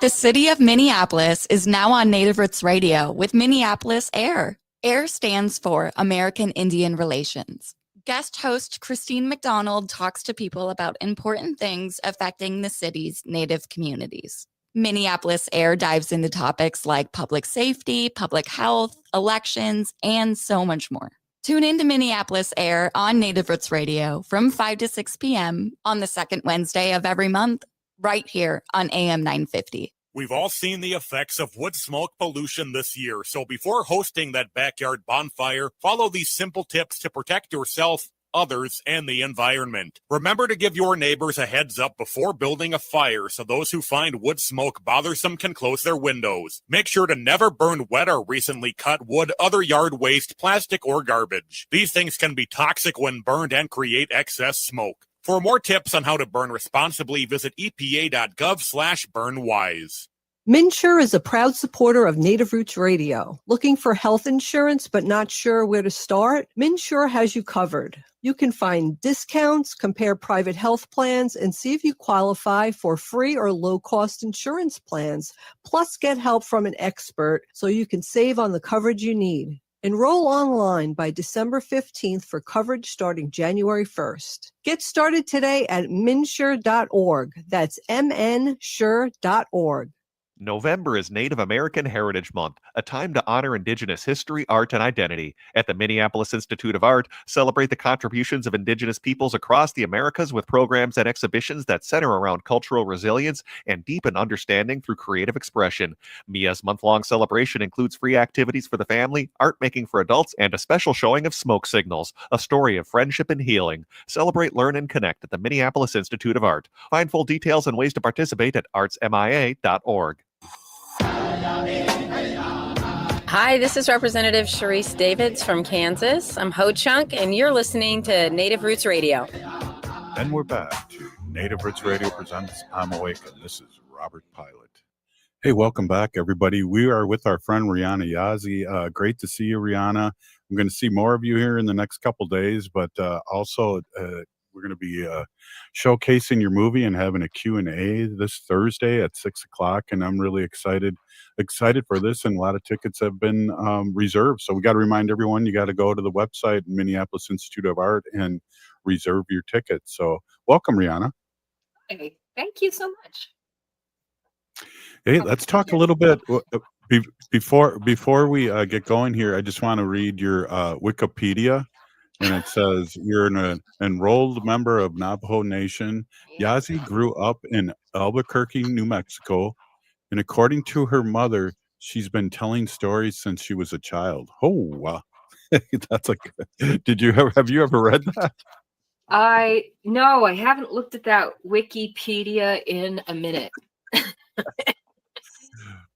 The city of Minneapolis is now on Native Roots Radio with Minneapolis Air. AIR stands for American Indian Relations. Guest host Christine McDonald talks to people about important things affecting the city's Native communities. Minneapolis Air dives into topics like public safety, public health, elections, and so much more. Tune in to Minneapolis Air on Native Roots Radio from 5 to 6 p.m. on the second Wednesday of every month, right here on AM 950. We've all seen the effects of wood smoke pollution this year, so before hosting that backyard bonfire, follow these simple tips to protect yourself others, and the environment. Remember to give your neighbors a heads up before building a fire so those who find wood smoke bothersome can close their windows. Make sure to never burn wet or recently cut wood, other yard waste, plastic, or garbage. These things can be toxic when burned and create excess smoke. For more tips on how to burn responsibly, visit epa.gov/burnwise. MNsure is a proud supporter of Native Roots Radio. Looking for health insurance but not sure where to start? MNsure has you covered. You can find discounts, compare private health plans, and see if you qualify for free or low-cost insurance plans. Plus, get help from an expert so you can save on the coverage you need. Enroll online by December 15th for coverage starting January 1st. Get started today at mnsure.org. That's mnsure.org. November is Native American Heritage Month, a time to honor Indigenous history, art, and identity. At the Minneapolis Institute of Art, celebrate the contributions of Indigenous peoples across the Americas with programs and exhibitions that center around cultural resilience and deepen understanding through creative expression. MIA's month-long celebration includes free activities for the family, art making for adults, and a special showing of Smoke Signals, a story of friendship and healing. Celebrate, learn, and connect at the Minneapolis Institute of Art. Find full details and ways to participate at artsmia.org. Hi, this is Representative Sharice Davids from Kansas. I'm Ho Chunk, and you're listening to Native Roots Radio. And we're back to Native Roots Radio presents I'm Awake, and this is Robert Pilot. Hey, welcome back, everybody. We are with our friend Rhiana Yazzie. Great to see you, Rhiana. I'm going to see more of you here in the next couple days, but also we're going to be showcasing your movie and having a Q&A this Thursday at 6 o'clock, and I'm really excited for this, and a lot of tickets have been reserved. So we got to remind everyone, you got to go to the website, Minneapolis Institute of Art, and reserve your tickets. So welcome, Rhiana. Hey, thank you so much. Hey, let's talk a little bit before we get going here. I just want to read your Wikipedia. And it says, you're an enrolled member of Navajo Nation. Yazzie grew up in Albuquerque, New Mexico. And according to her mother, she's been telling stories since she was a child. Oh, wow. That's have you ever read that? No, I haven't looked at that Wikipedia in a minute.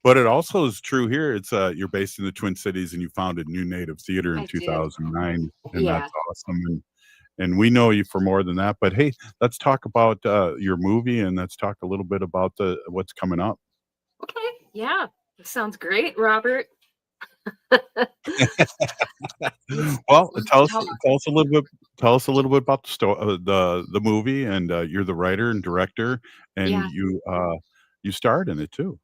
But it also is true here. It's you're based in the Twin Cities, and you founded New Native Theater in 2009, and Yeah. that's awesome. And we know you for more than that. But hey, let's talk about your movie, and let's talk a little bit about what's coming up. Okay, yeah, that sounds great, Robert. Well, tell us a little bit. Tell us a little bit about the movie, and you're the writer and director, and Yeah. you starred in it too.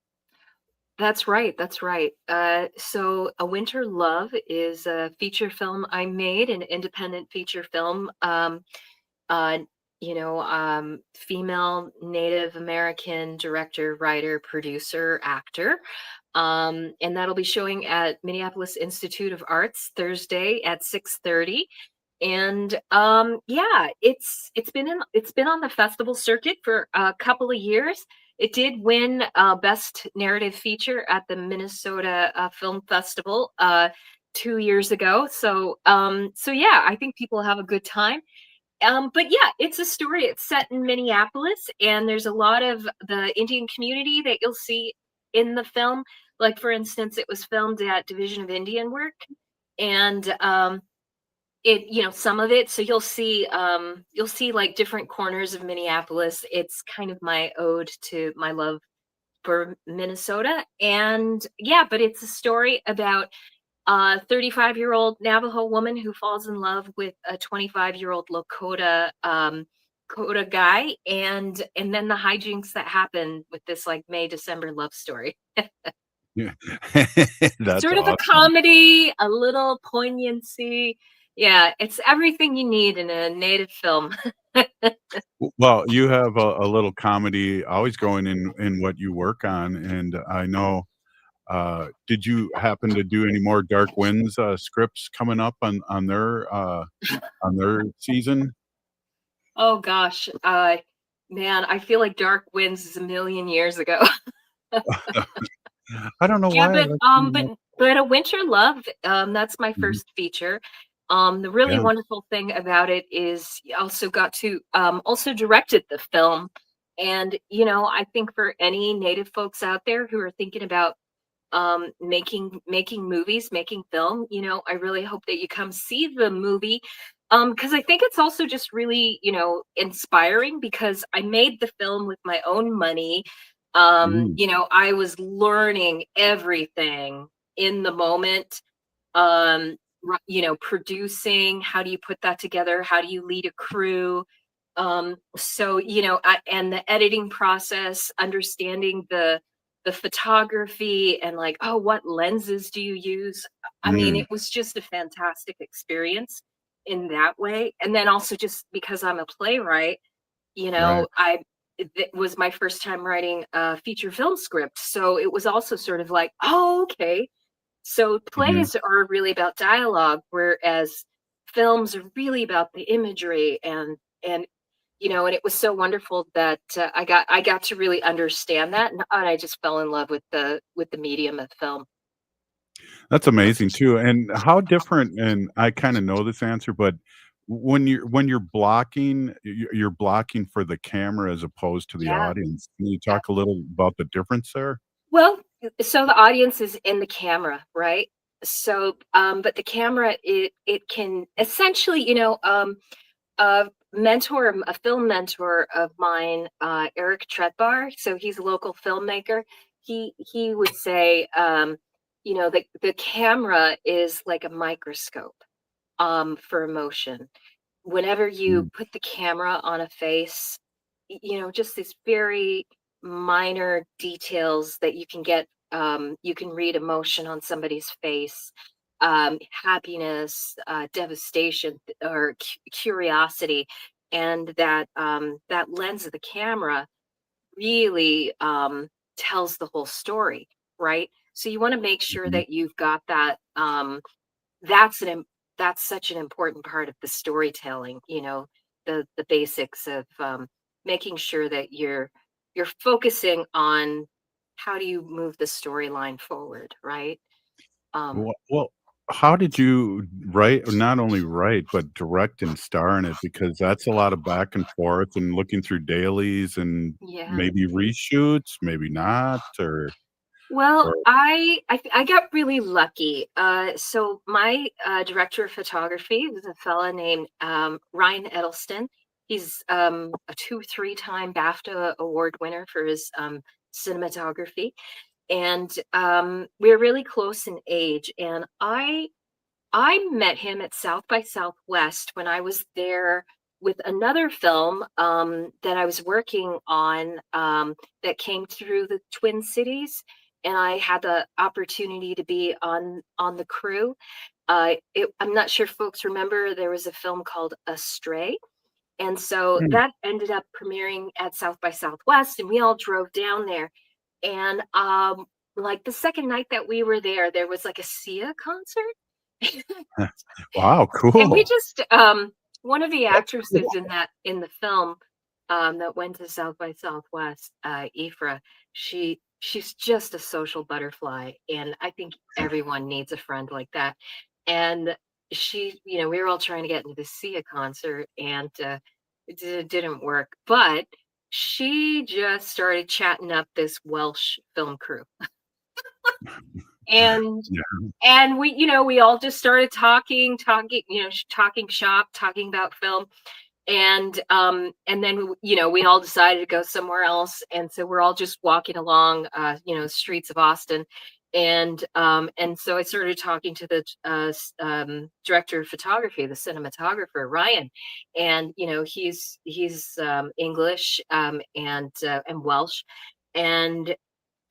That's right. That's right. So A Winter Love is a feature film I made, an independent feature film. Female Native American director, writer, producer, actor. And that'll be showing at Minneapolis Institute of Arts Thursday at 6:30. And it's been on the festival circuit for a couple of years. It did win Best Narrative Feature at the Minnesota Film Festival 2 years ago. So yeah, I think people have a good time. But yeah, it's a story. It's set in Minneapolis, and there's a lot of the Indian community that you'll see in the film. Like, for instance, it was filmed at Division of Indian Work, and some of it. So you'll see like different corners of Minneapolis. It's kind of my ode to my love for Minnesota. And yeah, but it's a story about a 35-year-old Navajo woman who falls in love with a 25-year-old Lakota guy, and then the hijinks that happen with this like May-December love story. Yeah. That's Sort of a awesome. comedy, a little poignancy. Yeah, it's everything you need in a Native film. Well, you have a little comedy always going in what you work on, and I know. Did you happen to do any more Dark Winds scripts coming up on their season? Oh gosh, man, I feel like Dark Winds is a million years ago. I don't know Yeah, why. but A Winter Love, that's my first feature. The really Yeah. wonderful thing about it is you also got to also directed the film. And, I think for any Native folks out there who are thinking about making movies, making film, I really hope that you come see the movie. Because I think it's also just really, inspiring because I made the film with my own money. Mm. I was learning everything in the moment. Producing, how do you put that together? How do you lead a crew? So, and the editing process, understanding the photography and like, oh, what lenses do you use? I mean, Mm. it was just a fantastic experience in that way. And then also just because I'm a playwright, Right. it was my first time writing a feature film script. So it was also sort of like, oh, okay. So Mhm. plays are really about dialogue, whereas films are really about the imagery and and it was so wonderful that I got to really understand that, and I just fell in love with the medium of film. That's amazing too. And how different, and I kind of know this answer, but when you're blocking, you're blocking for the camera as opposed to the Yeah. audience. Can you talk a little about the difference there? Well, so the audience is in the camera, right? So, but the camera, it can essentially, a a film mentor of mine, Eric Tretbar. So he's a local filmmaker. He would say, the camera is like a microscope, for emotion. Whenever you Mm. put the camera on a face, just these very minor details that you can get, you can read emotion on somebody's face, happiness, devastation, or curiosity, and that lens of the camera really tells the whole story, right? So you want to make sure Mhm. that you've got that. That's that's such an important part of the storytelling. The basics of making sure that you're focusing on how do you move the storyline forward, right? Um, Well, how did you write, or not only write, but direct and star in it? Because that's a lot of back and forth and looking through dailies and yeah. maybe reshoots, maybe not, Well, or I got really lucky. So my director of photography was a fella named Ryan Edelston. He's a 2 3 time BAFTA award winner for his cinematography, and we're really close in age. And I met him at South by Southwest when I was there with another film that I was working on, that came through the Twin Cities, and I had the opportunity to be on the crew. I'm not sure if folks remember there was a film called Astray, and so Mm. that ended up premiering at South by Southwest, and we all drove down there. And like the second night that we were there, there was like a Sia concert. Wow, And we cool. just one of the actresses in the film, that went to South by Southwest, Ifra, she's just a social butterfly, and I think everyone needs a friend like that. And we were all trying to get into the Sia concert, and didn't work, but she just started chatting up this Welsh film crew. and Yeah. and we all just started talking, talking shop, talking about film. And then we all decided to go somewhere else, and so we're all just walking along streets of Austin. And so I started talking to the director of photography, the cinematographer, Ryan. And he's English, and Welsh.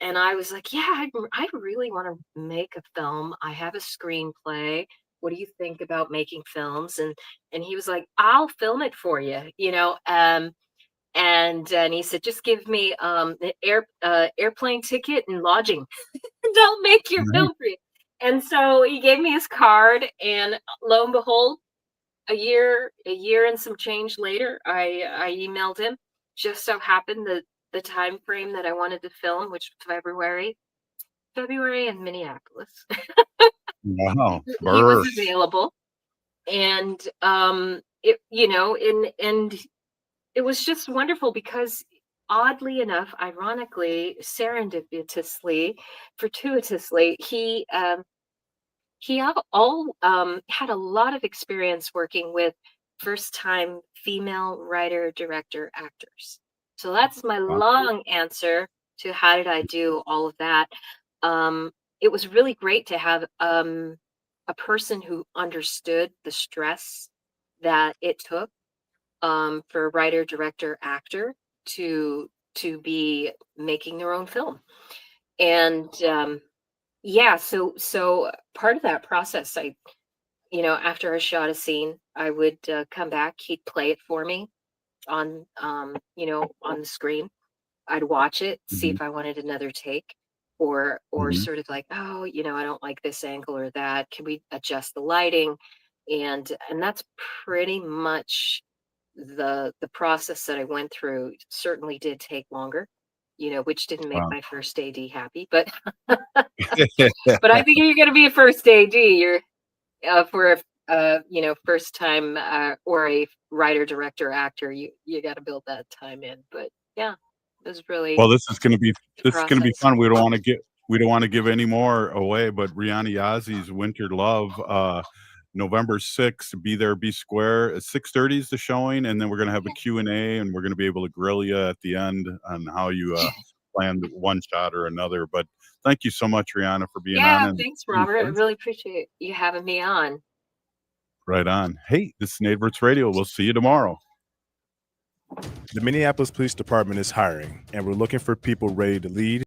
And I was like, yeah, I really want to make a film. I have a screenplay. What do you think about making films? And he was like, I'll film it for you, and he said, just give me the airplane ticket and lodging, and I'll make your Right. film for you. And so he gave me his card, and lo and behold, a year and some change later, I emailed him. Just so happened that the time frame that I wanted to film, which was February in Minneapolis. Wow, He was burst. available. And and it was just wonderful because oddly enough, ironically, serendipitously, fortuitously, he had a lot of experience working with first time female writer, director, actors. So that's my long answer to how did I do all of that. It was really great to have a person who understood the stress that it took for a writer, director, actor to be making their own film. And so part of that process, after I shot a scene, I would come back, he'd play it for me on on the screen. I'd watch it, see if I wanted another take, or sort of like, oh, I don't like this angle or that. Can we adjust the lighting? And that's pretty much the process that I went through. Certainly did take longer, which didn't make my first AD happy, but but I think you're going to be a first AD. You're for a first time or a writer, director, actor. You got to build that time in. But yeah, it was really well. This is going to be process. fun. We don't want to give any more away, but Rhiana Yazzie's Winter Love, November 6th, be there, be square. At 6:30 is the showing, and then we're going to have a Q&A, and we're going to be able to grill you at the end on how you planned one shot or another. But thank you so much, Rhiana, for being on. Yeah, thanks, Robert. I really appreciate you having me on. Right on. Hey, this is Native Roots Radio. We'll see you tomorrow. The Minneapolis Police Department is hiring, and we're looking for people ready to lead